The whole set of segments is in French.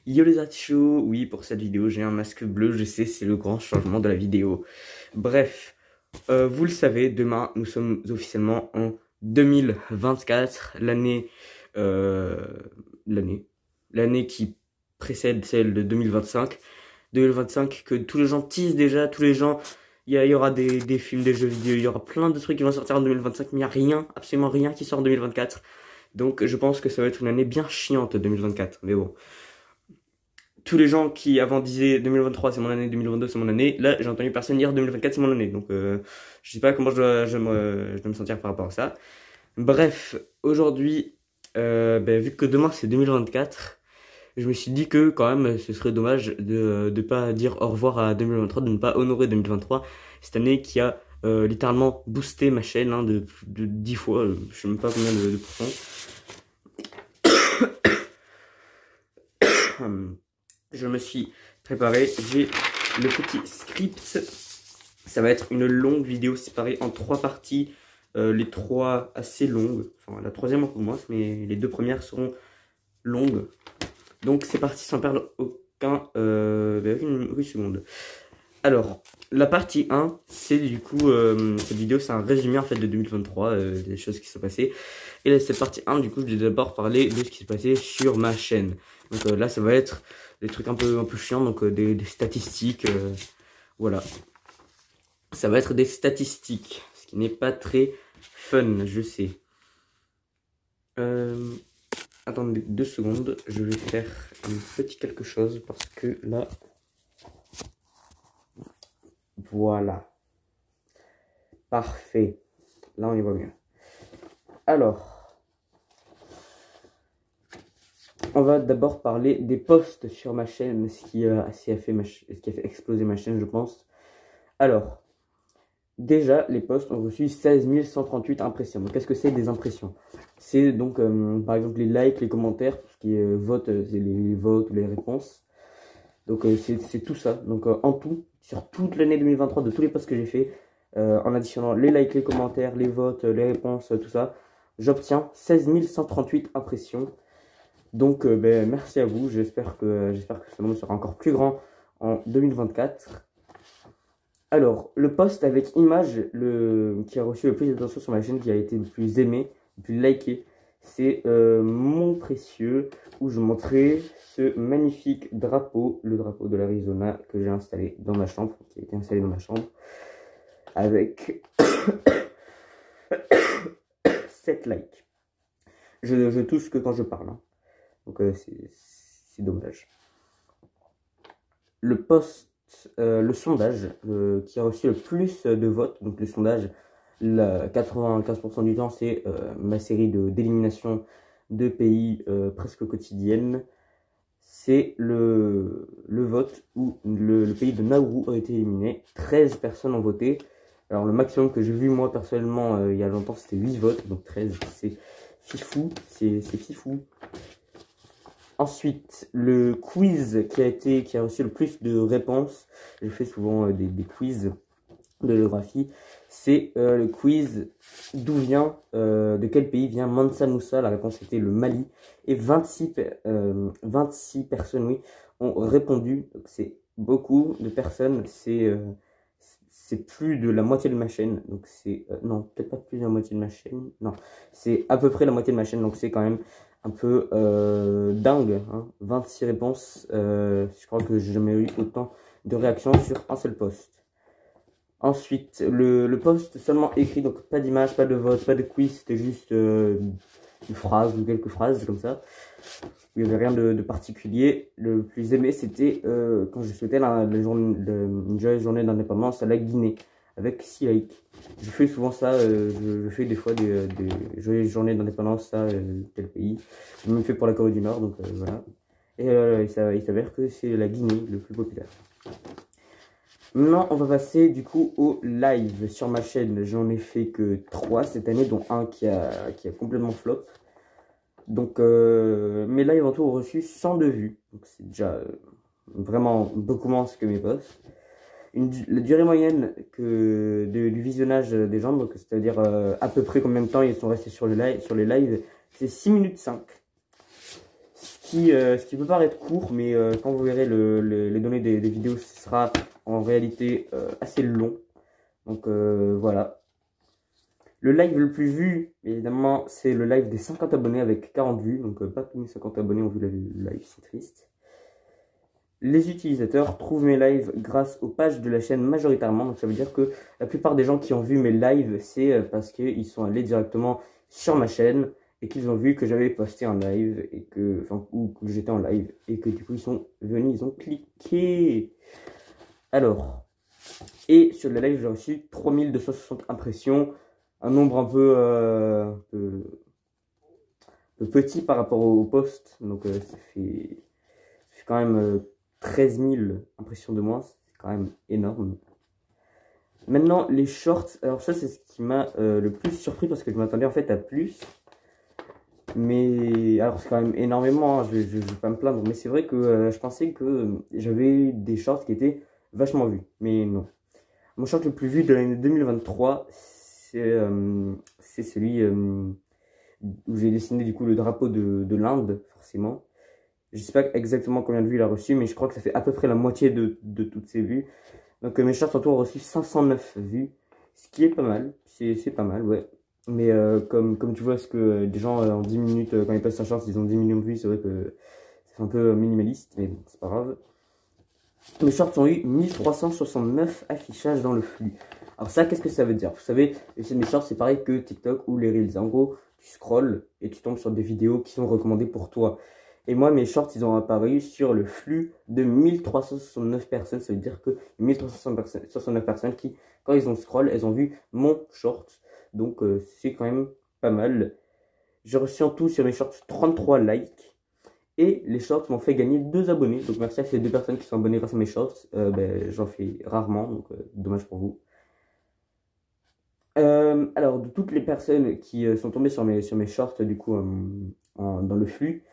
Yo les achos, oui pour cette vidéo j'ai un masque bleu, je sais c'est le grand changement de la vidéo. Bref, vous le savez, demain nous sommes officiellement en 2024, euh, l'année, l'année qui précède celle de 2025. 2025 que tous les gens teasent déjà, tous les gens, il y aura des films, des jeux vidéo, il y aura plein de trucs qui vont sortir en 2025, mais il n'y a rien, absolument rien qui sort en 2024. Donc je pense que ça va être une année bien chiante 2024, mais bon tous les gens qui avant disaient 2023 c'est mon année, 2022 c'est mon année, là j'ai entendu personne dire 2024 c'est mon année. Donc je sais pas comment je dois me sentir par rapport à ça. Bref, aujourd'hui, vu que demain c'est 2024, je me suis dit que quand même ce serait dommage de pas dire au revoir à 2023, de ne pas honorer 2023, cette année qui a littéralement boosté ma chaîne de 10 fois, je sais même pas combien de pourcents. Je me suis préparé, j'ai le petit script. Ça va être une longue vidéo séparée en 3 parties, les 3 assez longues, enfin la troisième un peu moins, mais les 2 premières seront longues. Donc c'est parti sans perdre aucune seconde. Alors, la partie 1, c'est du coup, cette vidéo c'est un résumé en fait de 2023, des choses qui se sont passées. Et là, cette partie 1, du coup, je vais d'abord parler de ce qui s'est passé sur ma chaîne. Donc là, ça va être des trucs un peu chiants, donc des statistiques, voilà. Ça va être des statistiques, ce qui n'est pas très fun, je sais. Attendez 2 secondes, je vais faire un petit quelque chose parce que là, voilà. Parfait. Là, on y voit mieux. Alors, on va d'abord parler des posts sur ma chaîne, ce qui a fait exploser ma chaîne, je pense. Alors, déjà, les posts ont reçu 16 138 impressions. Donc, qu'est-ce que c'est des impressions? C'est donc, par exemple, les likes, les commentaires, tout ce qui est vote, c'est les votes ou les réponses. Donc, c'est tout ça. Donc, en tout, sur toute l'année 2023, de tous les posts que j'ai fait, en additionnant les likes, les commentaires, les votes, les réponses, tout ça, j'obtiens 16 138 impressions. Donc, merci à vous. J'espère que ce nombre sera encore plus grand en 2024. Alors, le post avec image qui a reçu le plus d'attention sur ma chaîne, qui a été le plus aimé, le plus liké, c'est mon précieux, où je montrais ce magnifique drapeau, le drapeau de l'Arizona que j'ai installé dans ma chambre, qui a été installé dans ma chambre, avec 7 likes. Je tousse que quand je parle, hein. Donc c'est dommage. Le post, le sondage qui a reçu le plus de votes, donc le sondage, 95% du temps, c'est ma série d'élimination de pays presque quotidienne. C'est le vote où le pays de Nauru a été éliminé. 13 personnes ont voté. Alors le maximum que j'ai vu moi personnellement il y a longtemps, c'était 8 votes, donc 13, c'est fifou, c'est fifou. Ensuite, le quiz qui a reçu le plus de réponses, je fais souvent des quiz de géographie, c'est le quiz de quel pays vient Mansa Moussa. La réponse était le Mali. Et 26 personnes, oui, ont répondu. Donc c'est beaucoup de personnes, c'est plus de la moitié de ma chaîne. Donc c'est, non, peut-être pas plus de la moitié de ma chaîne, non, c'est à peu près la moitié de ma chaîne, donc c'est quand même un peu dingue, hein. 26 réponses, je crois que j'ai jamais eu autant de réactions sur un seul post. Ensuite, le post seulement écrit, donc pas d'image, pas de vote, pas de quiz, c'était juste une phrase ou quelques phrases comme ça. Il n'y avait rien de particulier. Le plus aimé, c'était quand je souhaitais une joyeuse journée d'indépendance à la Guinée, avec 6 likes. Je fais souvent ça, je fais des fois des joyeuses journées d'indépendance à tel pays. J'ai même fait pour la Corée du Nord, donc voilà. Et il s'avère que c'est la Guinée le plus populaire. Maintenant, on va passer du coup au live sur ma chaîne. J'en ai fait que 3 cette année, dont un qui a complètement flop. Donc, mes lives en tout ont reçu 102 vues. Donc, c'est déjà vraiment beaucoup moins que mes posts. La durée moyenne du visionnage des gens, donc c'est-à-dire à peu près combien de temps ils sont restés sur les lives, c'est 6 minutes 5. Ce ce qui peut paraître court, mais quand vous verrez les données des vidéos, ce sera en réalité assez long. Donc voilà. Le live le plus vu, évidemment, c'est le live des 50 abonnés avec 40 vues. Donc pas tous mes 50 abonnés ont vu le live, c'est triste. Les utilisateurs trouvent mes lives grâce aux pages de la chaîne majoritairement. Donc ça veut dire que la plupart des gens qui ont vu mes lives, c'est parce qu'ils sont allés directement sur ma chaîne et qu'ils ont vu que j'avais posté un live et que, enfin, ou que j'étais en live et que du coup ils sont venus, ils ont cliqué. Alors, et sur le live, j'ai reçu 3260 impressions, un nombre un peu petit par rapport au post. Donc ça fait quand même 13 000 impressions de moins, c'est quand même énorme. Maintenant, les shorts, alors ça c'est ce qui m'a le plus surpris parce que je m'attendais en fait à plus. Mais alors c'est quand même énormément, hein, je vais pas me plaindre, mais c'est vrai que je pensais que j'avais des shorts qui étaient vachement vus, mais non. Mon short le plus vu de l'année 2023, c'est celui où j'ai dessiné du coup le drapeau de l'Inde, forcément. Je sais pas exactement combien de vues il a reçu, mais je crois que ça fait à peu près la moitié de toutes ces vues. Donc mes shorts en tout ont reçu 509 vues, ce qui est pas mal, c'est pas mal, ouais. Mais comme tu vois, ce que des gens en 10 minutes, quand ils postent un short, ils ont 10 millions de vues, c'est vrai que c'est un peu minimaliste, mais bon, c'est pas grave. Mes shorts ont eu 1369 affichages dans le flux. Alors ça, qu'est-ce que ça veut dire? Vous savez, mes shorts, c'est pareil que TikTok ou les Reels. En gros, tu scrolles et tu tombes sur des vidéos qui sont recommandées pour toi. Et moi, mes shorts, ils ont apparu sur le flux de 1369 personnes. Ça veut dire que 1369 personnes qui, quand ils ont scroll, elles ont vu mon short. Donc, c'est quand même pas mal. J'ai reçu en tout sur mes shorts 33 likes. Et les shorts m'ont fait gagner 2 abonnés. Donc, merci à ces 2 personnes qui sont abonnées grâce à mes shorts. J'en fais rarement, donc dommage pour vous. Alors, de toutes les personnes qui sont tombées sur mes shorts, du coup, dans le flux,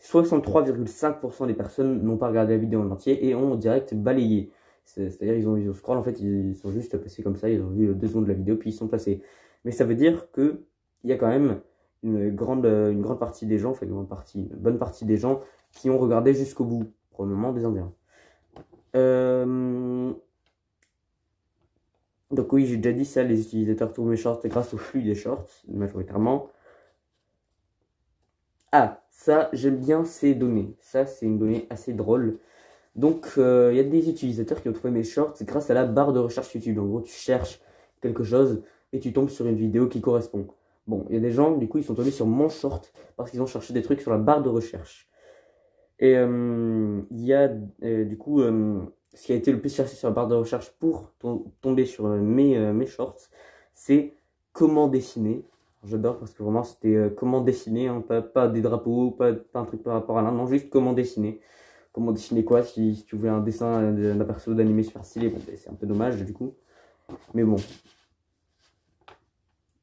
63,5% des personnes n'ont pas regardé la vidéo en entier et ont direct balayé. C'est-à-dire ils ont scroll, en fait, ils sont juste passés comme ça, ils ont vu 2 secondes de la vidéo, puis ils sont passés. Mais ça veut dire qu'il y a quand même une grande partie des gens, enfin une bonne partie des gens qui ont regardé jusqu'au bout, probablement des Indiens. Donc oui, j'ai déjà dit ça, les utilisateurs trouvent mes shorts grâce au flux des shorts, majoritairement. Ah, ça, j'aime bien ces données. Ça, c'est une donnée assez drôle. Donc, il y a des utilisateurs qui ont trouvé mes shorts grâce à la barre de recherche YouTube. En gros, tu cherches quelque chose et tu tombes sur une vidéo qui correspond. Bon, il y a des gens, du coup, ils sont tombés sur mon short parce qu'ils ont cherché des trucs sur la barre de recherche. Et il y a, du coup, ce qui a été le plus cherché sur la barre de recherche pour tomber sur mes shorts, c'est comment dessiner. J'adore parce que vraiment c'était comment dessiner, hein, pas des drapeaux, pas un truc par rapport à l'un, non, juste comment dessiner. Comment dessiner quoi, si tu voulais un dessin d'un perso d'animé super stylé, bon, c'est un peu dommage du coup. Mais bon.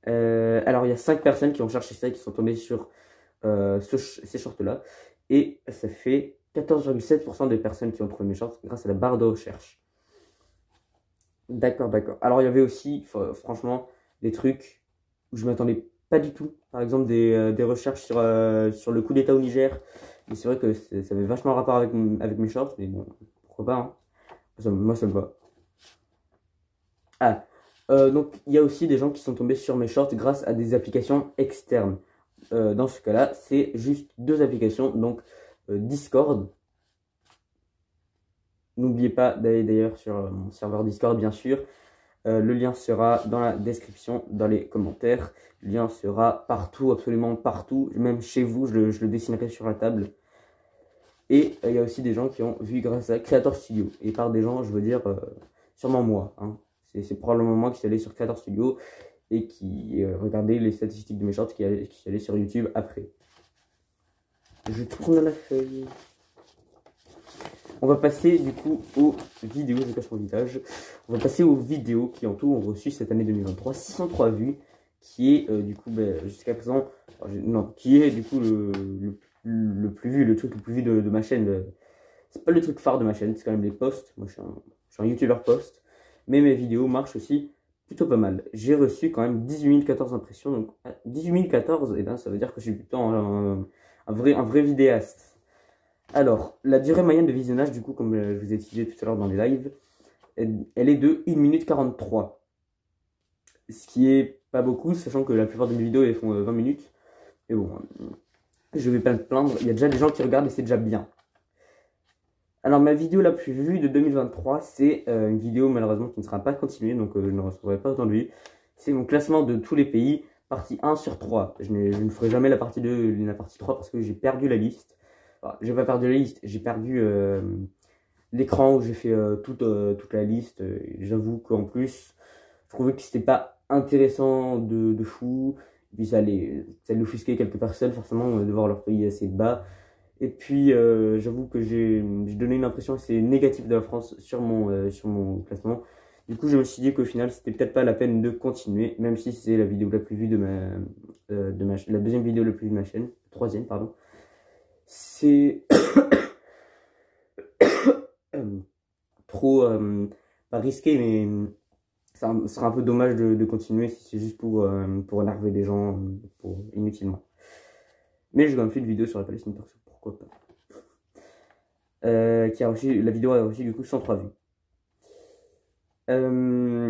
Alors il y a 5 personnes qui ont cherché ça et qui sont tombées sur ces shorts-là. Et ça fait 14,7% des personnes qui ont trouvé mes shorts grâce à la barre de recherche. D'accord, d'accord. Alors il y avait aussi, franchement, des trucs où je m'attendais pas du tout. Par exemple, des recherches sur le coup d'État au Niger. Mais c'est vrai que ça avait vachement rapport avec mes shorts. Mais bon, pourquoi pas, hein. Moi, ça me va. Ah, donc il y a aussi des gens qui sont tombés sur mes shorts grâce à des applications externes. Dans ce cas-là, c'est juste 2 applications. Donc, Discord. N'oubliez pas d'aller d'ailleurs sur mon serveur Discord, bien sûr. Le lien sera dans la description, dans les commentaires. Le lien sera partout, absolument partout. Même chez vous, je le dessinerai sur la table. Et il y a aussi des gens qui ont vu grâce à Creator Studio. Et par des gens, je veux dire, sûrement moi. Hein. C'est probablement moi qui suis allé sur Creator Studio et qui regardait les statistiques de mes shorts qui suis allé sur YouTube après. Je tourne la feuille. On va passer du coup aux vidéos, je cache mon visage. On va passer aux vidéos qui en tout ont reçu cette année 2023 603 vues, qui est du coup jusqu'à présent, non, qui est du coup le plus vu, le truc le plus vu de ma chaîne. C'est pas le truc phare de ma chaîne, c'est quand même les posts. Moi je suis un youtubeur post, mais mes vidéos marchent aussi plutôt pas mal. J'ai reçu quand même 18 014 impressions, donc 18 014, et ben ça veut dire que je suis plutôt un vrai vidéaste. Alors, la durée moyenne de visionnage, du coup, comme je vous ai expliqué tout à l'heure dans les lives, elle est de 1 minute 43. Ce qui est pas beaucoup, sachant que la plupart de mes vidéos, elles font 20 minutes. Et bon, je vais pas me plaindre, il y a déjà des gens qui regardent et c'est déjà bien. Alors, ma vidéo la plus vue de 2023, c'est une vidéo malheureusement qui ne sera pas continuée, donc je ne recevrai pas autant de vues. C'est mon classement de tous les pays, partie 1 sur 3. Je ne ferai jamais la partie 2 et la partie 3 parce que j'ai perdu la liste. Enfin, j'ai pas perdu la liste, j'ai perdu l'écran où j'ai fait toute la liste. J'avoue qu'en plus, je trouvais que c'était pas intéressant de fou. Et puis ça allait offusquer quelques personnes, forcément, de voir leur pays assez bas. Et puis, j'avoue que j'ai donné une impression assez négative de la France sur mon classement. Du coup, je me suis dit qu'au final, c'était peut-être pas la peine de continuer, même si c'est la vidéo la plus vue la deuxième vidéo la plus vue de ma chaîne, troisième, pardon. C'est trop, pas risqué, mais ça sera un peu dommage de continuer si c'est juste pour énerver des gens inutilement. Mais j'ai quand même fait une vidéo sur la Palestine, perso, pourquoi pas. La vidéo a reçu du coup 103 vues.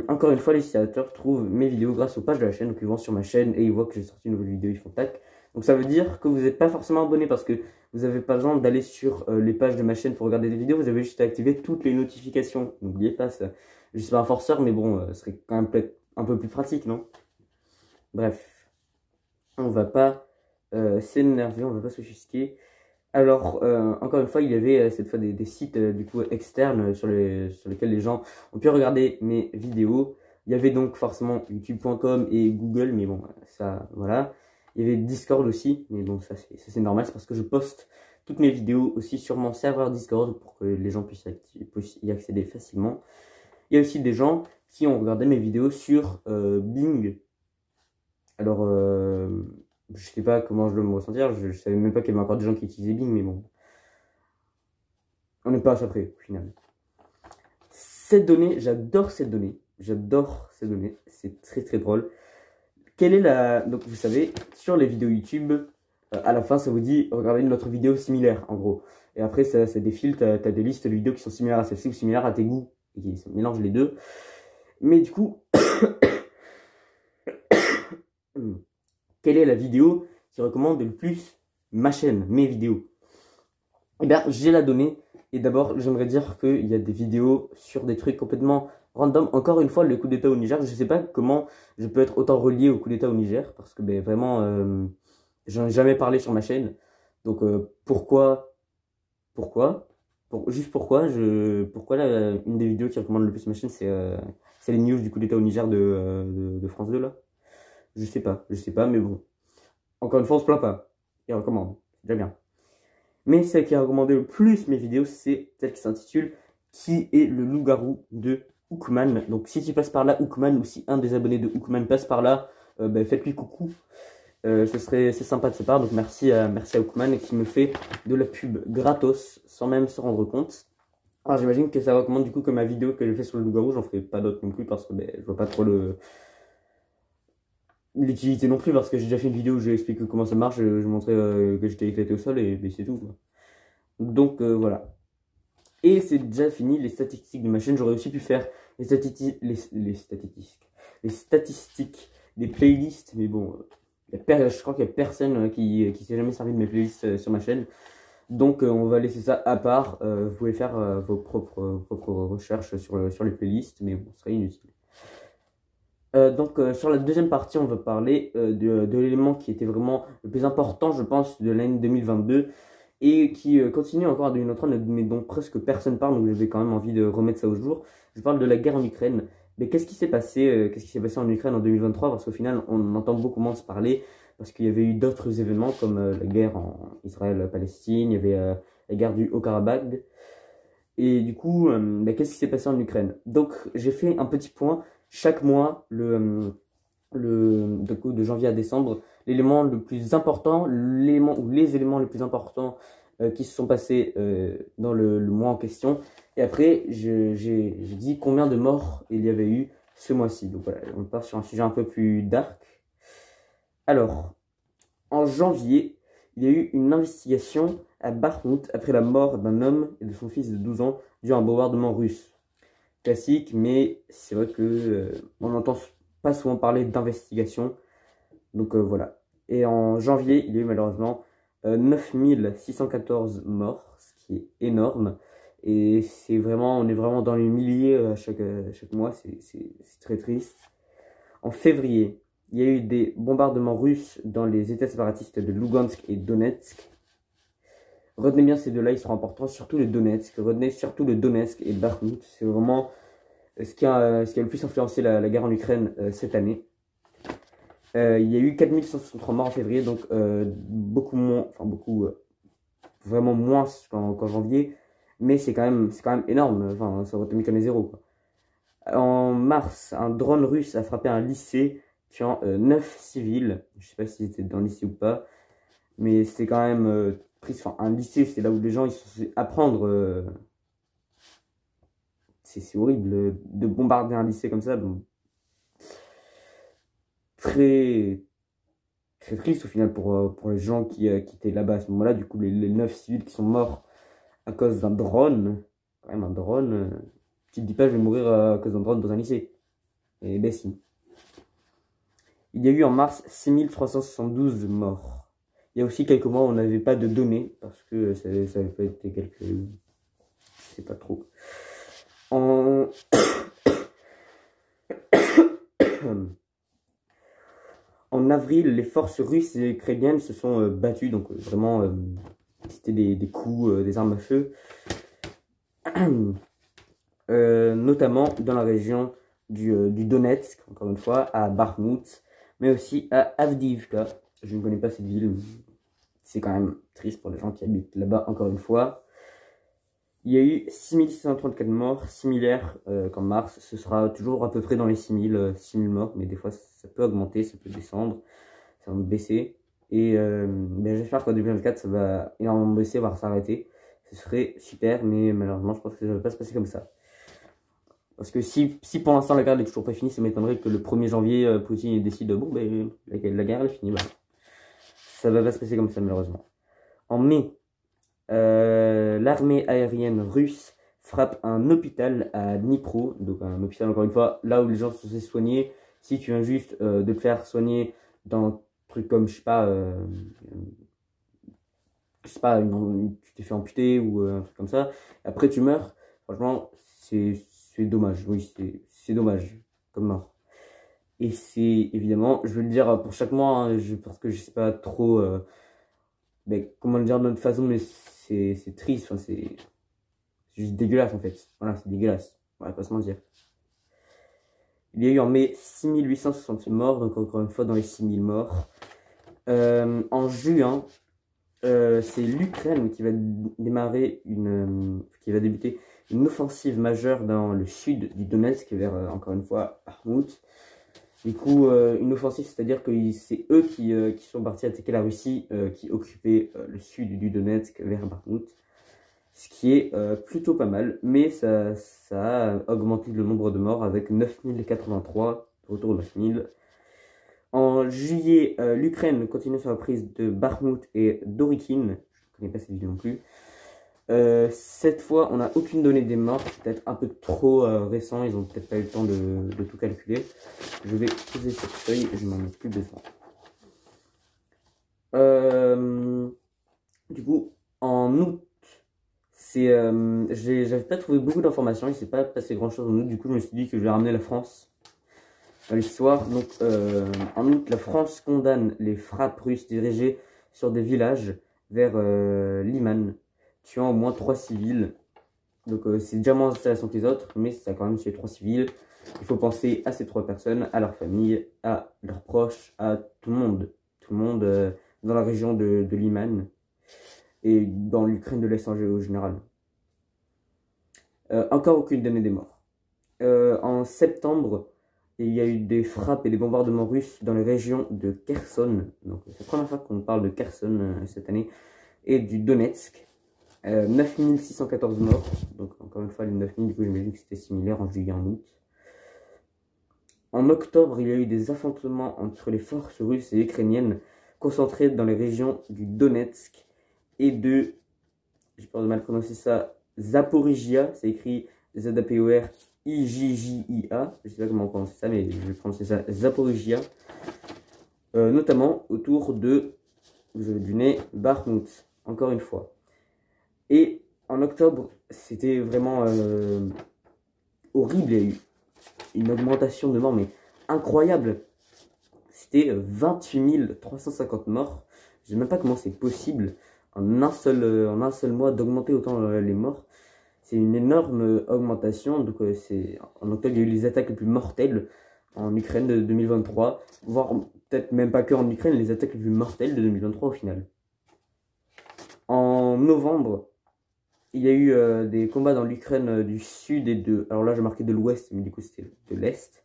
Encore une fois, les utilisateurs trouvent mes vidéos grâce aux pages de la chaîne, donc ils vont sur ma chaîne et ils voient que j'ai sorti une nouvelle vidéo, ils font tac. Donc ça veut dire que vous n'êtes pas forcément abonné parce que vous n'avez pas besoin d'aller sur les pages de ma chaîne pour regarder des vidéos, vous avez juste à activer toutes les notifications. N'oubliez pas ça. Je suis pas un forceur, mais bon, ce serait quand même peut-être un peu plus pratique, non? Bref, on va pas s'énerver, on va pas s'offusquer. Alors, encore une fois, il y avait cette fois des sites du coup externes sur lesquels les gens ont pu regarder mes vidéos. Il y avait donc forcément youtube.com et Google, mais bon, ça, voilà. Il y avait Discord aussi, mais bon, ça c'est normal, c'est parce que je poste toutes mes vidéos aussi sur mon serveur Discord pour que les gens puissent y accéder facilement. Il y a aussi des gens qui ont regardé mes vidéos sur Bing. Alors, je sais pas comment je dois me ressentir, je savais même pas qu'il y avait encore des gens qui utilisaient Bing, mais bon. On n'est pas à ça près, au final. Cette donnée, j'adore cette donnée. J'adore cette donnée. C'est très très drôle. Quelle est la... Donc vous savez, sur les vidéos YouTube, à la fin ça vous dit regardez notre vidéo similaire en gros. Et après ça défile, t'as des listes de vidéos qui sont similaires à celle-ci ou similaires à tes goûts. Et qui mélangent les deux. Mais du coup, quelle est la vidéo qui recommande le plus ma chaîne, mes vidéos? Eh bien, j'ai la donnée. Et d'abord, j'aimerais dire qu'il y a des vidéos sur des trucs complètement random. Encore une fois, le coup d'état au Niger, je ne sais pas comment je peux être autant relié au coup d'état au Niger. Parce que ben, vraiment, j'en ai jamais parlé sur ma chaîne. Donc, juste pourquoi là, une des vidéos qui recommande le plus ma chaîne, c'est les news du coup d'état au Niger de France 2, là. Je sais pas, mais bon. Encore une fois, on se plaint pas. Il recommande, c'est déjà bien. Mais celle qui a recommandé le plus mes vidéos, c'est celle qui s'intitule « Qui est le loup-garou de Hookman ?» Donc si tu passes par là, Hookman, ou si un des abonnés de Hookman passe par là, ben, faites-lui coucou. C'est sympa de sa part, donc merci à Hookman qui me fait de la pub gratos, sans même se rendre compte. Alors j'imagine que ça recommande du coup que ma vidéo que j'ai fait sur le loup-garou, j'en ferai pas d'autres non plus, parce que ben, je vois pas trop l'utilité non plus, parce que j'ai déjà fait une vidéo où j'explique comment ça marche, je montrais que j'étais éclaté au sol et c'est tout, quoi. Donc voilà. Et c'est déjà fini les statistiques de ma chaîne. J'aurais aussi pu faire les statistiques des playlists, mais bon, je crois qu'il n'y a personne qui s'est jamais servi de mes playlists sur ma chaîne. Donc on va laisser ça à part. Vous pouvez faire vos propres recherches sur les playlists, mais bon, ce serait inutile. Donc sur la deuxième partie, on va parler de l'élément qui était vraiment le plus important, je pense, de l'année 2022 et qui continue encore d'une autre année, mais dont presque personne parle, donc j'avais quand même envie de remettre ça au jour. Je parle de la guerre en Ukraine. Mais qu'est-ce qui s'est passé en Ukraine en 2023? Parce qu'au final, on entend beaucoup moins se parler, parce qu'il y avait eu d'autres événements comme la guerre en Israël-Palestine, il y avait la guerre du Haut-Karabakh. Et du coup, qu'est-ce qui s'est passé en Ukraine? Donc j'ai fait un petit point chaque mois, de janvier à décembre, l'élément le plus important, les éléments les plus importants qui se sont passés dans le mois en question. Et après, j'ai dit combien de morts il y avait eu ce mois-ci. Donc voilà, on part sur un sujet un peu plus dark. Alors, en janvier, il y a eu une investigation à Bakhmout après la mort d'un homme et de son fils de 12 ans dû à un bombardement russe. Classique, mais c'est vrai que on n'entend pas souvent parler d'investigation. Donc voilà. Et en janvier, il y a eu malheureusement 9614 morts, ce qui est énorme. Et c'est vraiment, on est vraiment dans les milliers chaque mois, c'est très triste. En février, il y a eu des bombardements russes dans les États séparatistes de Lugansk et Donetsk. Retenez bien ces deux-là, ils sont importants, surtout le Donetsk. Retenez surtout le Donetsk et Bakhmut. C'est vraiment ce qui a le plus influencé la guerre en Ukraine cette année. Il y a eu 4163 morts en février, donc beaucoup moins, enfin vraiment moins qu'en janvier, mais c'est quand même énorme, enfin ça aurait été mieux qu'un zéro, quoi. En mars, un drone russe a frappé un lycée, tuant 9 civils. Je sais pas s'ils étaient dans le lycée ou pas, mais c'était quand même triste. Enfin, un lycée, c'est là où les gens ils sont censés apprendre. C'est horrible de bombarder un lycée comme ça. Donc, très triste au final pour les gens qui étaient là-bas à ce moment-là. Du coup, les 9 civils qui sont morts à cause d'un drone. Quand même, un drone. Tu te dis pas, je vais mourir à cause d'un drone dans un lycée. Et ben si. Il y a eu en mars 6372 morts. Il y a aussi quelques mois où on n'avait pas de données, parce que ça avait pas été quelques... Je sais pas trop. En... En avril, les forces russes et ukrainiennes se sont battues, donc vraiment, c'était des coups, des armes à feu. Notamment dans la région du Donetsk, encore une fois, à Bakhmut, mais aussi à Avdiivka. Je ne connais pas cette ville, c'est quand même triste pour les gens qui habitent là-bas, encore une fois. Il y a eu 6634 morts, similaires qu'en mars. Ce sera toujours à peu près dans les 6000 morts, mais des fois ça peut augmenter, ça peut descendre, ça va baisser. Et ben, j'espère qu'en 2024 ça va énormément baisser, voire s'arrêter. Ce serait super, mais malheureusement je pense que ça ne va pas se passer comme ça. Parce que si pour l'instant la guerre n'est toujours pas finie, ça m'étonnerait que le 1er janvier, Poutine décide, bon ben la guerre est finie. Bah. Ça va pas se passer comme ça malheureusement. En mai, l'armée aérienne russe frappe un hôpital à Dnipro, donc un hôpital encore une fois, là où les gens sont censés se soigner. Si tu viens juste de te faire soigner dans un truc comme, je sais pas, tu t'es fait amputer ou un truc comme ça, après tu meurs, franchement, c'est dommage, oui, c'est dommage comme mort. Et c'est évidemment, je vais le dire pour chaque mois, hein, parce que je sais pas trop comment le dire de notre façon, mais c'est triste, enfin, c'est juste dégueulasse en fait. Voilà, c'est dégueulasse, on va pas se mentir. Il y a eu en mai 6860 morts, donc encore une fois dans les 6000 morts. En juin, c'est l'Ukraine qui va démarrer qui va débuter une offensive majeure dans le sud du Donetsk vers, encore une fois, Bakhmut. Du coup, une offensive, c'est-à-dire que c'est eux qui sont partis attaquer la Russie, qui occupait le sud du Donetsk vers Bakhmut. Ce qui est plutôt pas mal, mais ça a augmenté le nombre de morts avec 9083, autour de 9000. En juillet, l'Ukraine continue sa reprise de Bakhmut et d'Orikin. Je ne connais pas cette ville non plus. Cette fois, on n'a aucune donnée des morts. C'est peut-être un peu trop récent. Ils n'ont peut-être pas eu le temps de tout calculer. Je vais poser cette feuille et je m'en ai plus besoin. Du coup, en août, j'avais pas trouvé beaucoup d'informations. Il ne s'est pas passé grand-chose en août. Du coup, je me suis dit que je vais ramener la France dans l'histoire. Donc, en août, la France condamne les frappes russes dirigées sur des villages vers Liman, tuant au moins 3 civils. Donc c'est déjà moins intéressant que les autres, mais ça a quand même tué 3 civils. Il faut penser à ces 3 personnes, à leur famille, à leurs proches, à tout le monde. Tout le monde dans la région de Liman et dans l'Ukraine de l'Est en général. Encore aucune donnée des morts. En septembre, il y a eu des frappes et des bombardements russes dans les régions de Kherson. Donc c'est la première fois qu'on parle de Kherson cette année. Et du Donetsk. 9614 morts, donc encore une fois les 9000, du coup j'imagine que c'était similaire en juillet et en août. En octobre, il y a eu des affrontements entre les forces russes et ukrainiennes concentrés dans les régions du Donetsk et de, j'ai peur de mal prononcer ça, Zaporizhia, c'est écrit Z-A-P-O-R-I-J-J-I-A, je sais pas comment prononcer ça, mais je vais prononcer ça, Zaporizhia, notamment autour de, vous avez du nez, Bakhmut, encore une fois. Et en octobre, c'était vraiment horrible, il y a eu une augmentation de morts, mais incroyable. C'était 28 350 morts. Je ne sais même pas comment c'est possible en un seul mois d'augmenter autant les morts. C'est une énorme augmentation. Donc en octobre, il y a eu les attaques les plus mortelles en Ukraine de 2023, voire peut-être même pas que en Ukraine, les attaques les plus mortelles de 2023 au final. En novembre, il y a eu des combats dans l'Ukraine du sud et de... Alors là, j'ai marqué de l'ouest, mais du coup, c'était de l'est.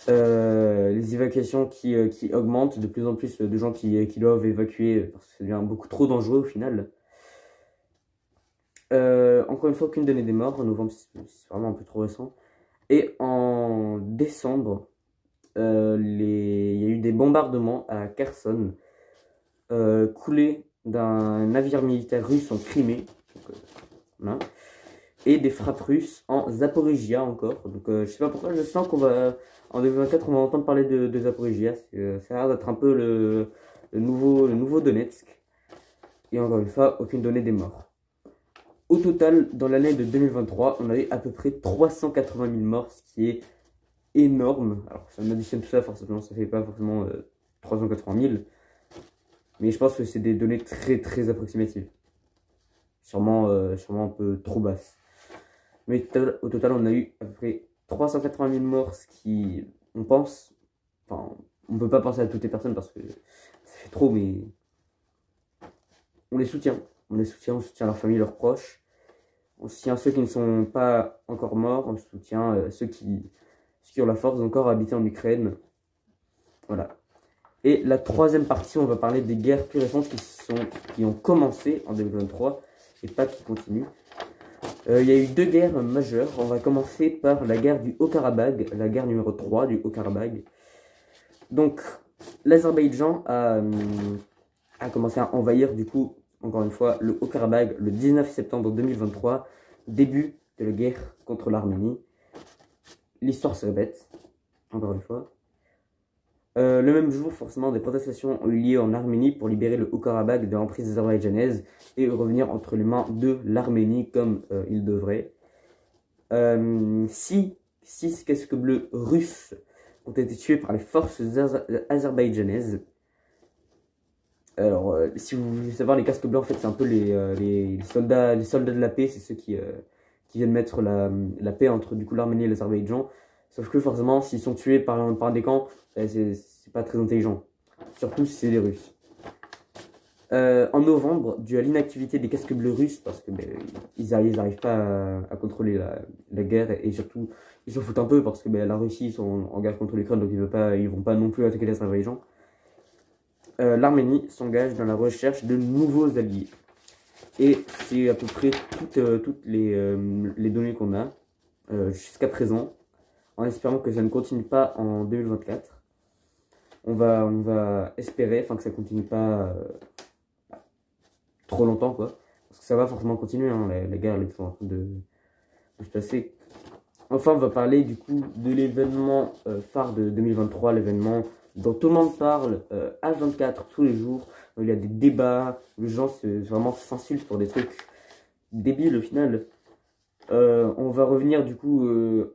Les évacuations qui augmentent, de plus en plus de gens qui doivent évacuer parce que ça devient beaucoup trop dangereux au final. Encore une fois, aucune donnée des morts. En novembre, c'est vraiment un peu trop récent. Et en décembre, il y a eu des bombardements à Kherson, coulés d'un navire militaire russe en Crimée. Donc, voilà. Et des frappes russes en Zaporizhia encore. Donc je sais pas pourquoi, je sens qu'on va, en 2024, on va entendre parler de Zaporizhia. Ça a l'air d'être un peu le nouveau Donetsk. Et encore une fois, aucune donnée des morts. Au total, dans l'année de 2023, on avait à peu près 380 000 morts, ce qui est énorme. Alors si on additionne tout ça, forcément, ça fait pas forcément 380 000. Mais je pense que c'est des données très très approximatives. Sûrement un peu trop basses. Mais au total, on a eu à peu près 380 000 morts, ce qui, on pense, enfin, on ne peut pas penser à toutes les personnes parce que ça fait trop, mais on les soutient. On soutient leurs familles, leurs proches. On soutient ceux qui ne sont pas encore morts. On soutient ceux qui ont la force d'encore habiter en Ukraine. Voilà. Et la troisième partie, on va parler des guerres plus récentes qui ont commencé en 2023 et pas qui continuent. Il y a eu deux guerres majeures. On va commencer par la guerre du Haut-Karabagh, la guerre numéro 3 du Haut-Karabagh. Donc, l'Azerbaïdjan a commencé à envahir, du coup, encore une fois, le Haut-Karabagh le 19 septembre 2023, début de la guerre contre l'Arménie. L'histoire se répète, encore une fois. Le même jour, forcément, des protestations ont eu lieu en Arménie pour libérer le Haut-Karabagh de l'emprise azerbaïdjanaise et revenir entre les mains de l'Arménie comme il devrait. 6 casques bleus russes ont été tués par les forces azerbaïdjanaises. Alors, si vous voulez savoir, les casques bleus, en fait, c'est un peu les soldats de la paix, c'est ceux qui viennent mettre la paix entre du coup l'Arménie et l'Azerbaïdjan. Sauf que forcément, s'ils sont tués par des camps, c'est pas très intelligent. Surtout si c'est des Russes. En novembre, dû à l'inactivité des casques bleus russes, parce que ils n'arrivent pas à contrôler la guerre, et surtout, ils s'en foutent un peu, parce que la Russie, ils sont en guerre contre l'Ukraine, donc ils vont pas non plus attaquer l'Azerbaïdjan. L'Arménie s'engage dans la recherche de nouveaux alliés. Et c'est à peu près toutes les données qu'on a jusqu'à présent, en espérant que ça ne continue pas en 2024. On va espérer que ça ne continue pas trop longtemps, quoi. Parce que ça va forcément continuer, hein, la guerre elle est en train de se passer. Enfin, on va parler du coup de l'événement phare de 2023, l'événement dont tout le monde parle H24 tous les jours. Il y a des débats, les gens vraiment s'insultent pour des trucs débiles au final. On va revenir du coup,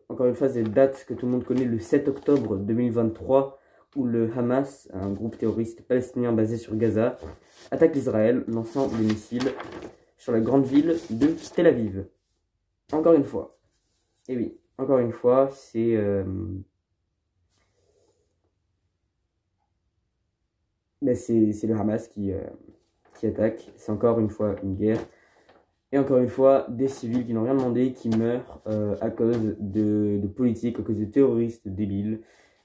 encore une fois, cette date que tout le monde connaît, le 7 octobre 2023, où le Hamas, un groupe terroriste palestinien basé sur Gaza, attaque l'Israël, lançant des missiles sur la grande ville de Tel Aviv. Encore une fois. Et oui, encore une fois, c'est le Hamas qui attaque. C'est encore une fois une guerre. Et encore une fois, des civils qui n'ont rien demandé, qui meurent à cause de politiques, à cause de terroristes débiles,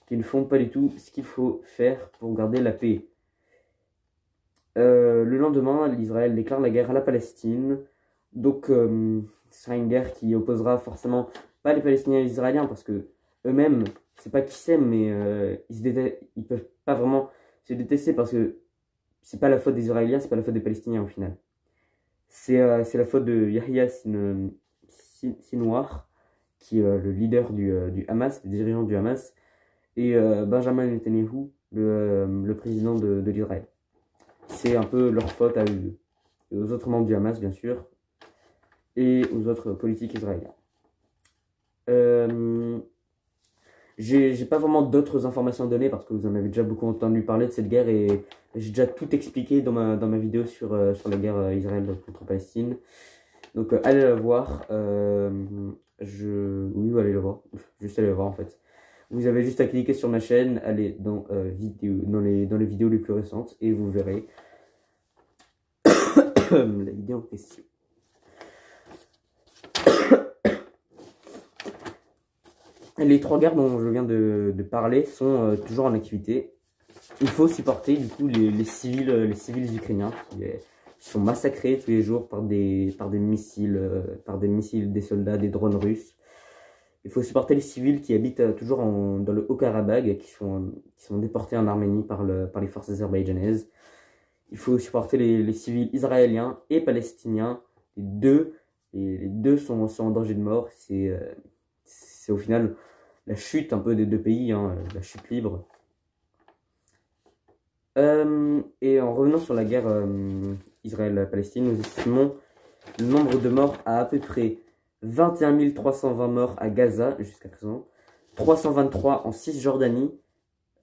qui ne font pas du tout ce qu'il faut faire pour garder la paix. Le lendemain, l'Israël déclare la guerre à la Palestine. Donc, ce sera une guerre qui opposera forcément pas les Palestiniens et les Israéliens, parce que eux-mêmes, c'est pas qu'ils s'aiment, mais ils peuvent pas vraiment se détester, parce que c'est pas la faute des Israéliens, c'est pas la faute des Palestiniens au final. C'est la faute de Yahya Sinwar, qui est le leader du Hamas, le dirigeant du Hamas, et Benjamin Netanyahu, le président de l'Israël. C'est un peu leur faute à eux deux. Et aux autres membres du Hamas, bien sûr, et aux autres politiques israéliens. J'ai pas vraiment d'autres informations à donner parce que vous en avez déjà beaucoup entendu parler de cette guerre et j'ai déjà tout expliqué dans ma vidéo sur la guerre Israël contre Palestine. Donc allez la voir. Oui, allez la voir. Juste allez la voir en fait. Vous avez juste à cliquer sur ma chaîne, aller dans les vidéos les plus récentes et vous verrez la vidéo en question. Les 3 guerres dont je viens de parler sont toujours en activité. Il faut supporter du coup les civils ukrainiens qui sont massacrés tous les jours par des missiles, des soldats, des drones russes. Il faut supporter les civils qui habitent toujours dans le Haut-Karabagh, qui sont déportés en Arménie par les forces azerbaïdjanaises. Il faut supporter les civils israéliens et palestiniens. Les deux sont en danger de mort. C'est au final la chute un peu des deux pays, hein, la chute libre. Et en revenant sur la guerre Israël-Palestine, nous estimons le nombre de morts à peu près 21 320 morts à Gaza jusqu'à présent, 323 en Cisjordanie,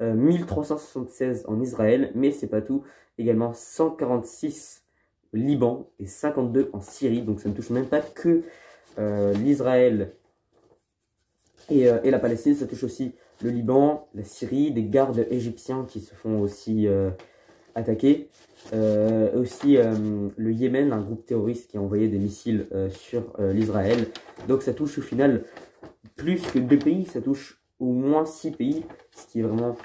1376 en Israël, mais c'est pas tout, également 146 au Liban et 52 en Syrie, donc ça ne touche même pas que l'Israël et la Palestine, ça touche aussi le Liban, la Syrie, des gardes égyptiens qui se font aussi attaquer. Aussi le Yémen, un groupe terroriste qui a envoyé des missiles sur l'Israël. Donc ça touche au final plus que 2 pays, ça touche au moins 6 pays, ce qui est vraiment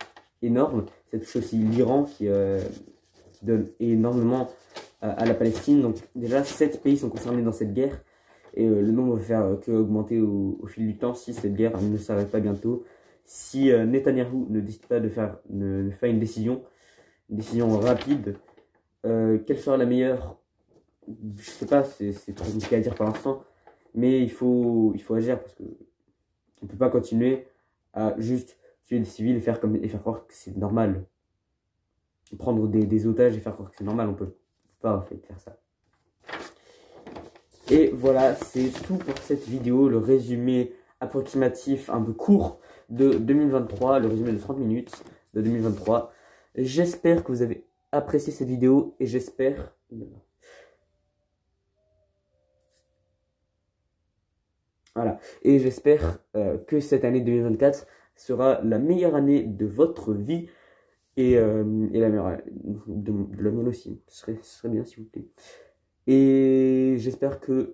énorme. Ça touche aussi l'Iran qui donne énormément à la Palestine. Donc déjà 7 pays sont concernés dans cette guerre. Et le nombre va faire que augmenter au fil du temps si cette guerre ne s'arrête pas bientôt. Si Netanyahou ne décide pas de faire une décision rapide, quelle sera la meilleure? Je sais pas, c'est trop compliqué à dire pour l'instant. Mais il faut agir parce que on peut pas continuer à juste tuer des civils et faire croire que c'est normal. Prendre des otages et faire croire que c'est normal, on peut pas en fait faire ça. Et voilà, c'est tout pour cette vidéo, le résumé approximatif un peu court de 2023, le résumé de 30 minutes de 2023. J'espère que vous avez apprécié cette vidéo et j'espère... Voilà, et j'espère que cette année 2024 sera la meilleure année de votre vie et la meilleure de la mienne aussi. Ce serait bien s'il vous plaît. Et j'espère que,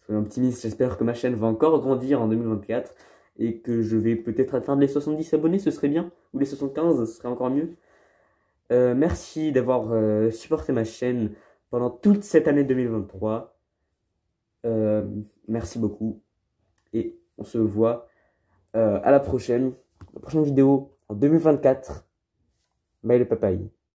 soyons optimistes, j'espère que ma chaîne va encore grandir en 2024 et que je vais peut-être atteindre les 70 abonnés, ce serait bien, ou les 75, ce serait encore mieux. Merci d'avoir supporté ma chaîne pendant toute cette année 2023. Merci beaucoup et on se voit à la prochaine vidéo en 2024. Bye le papaye.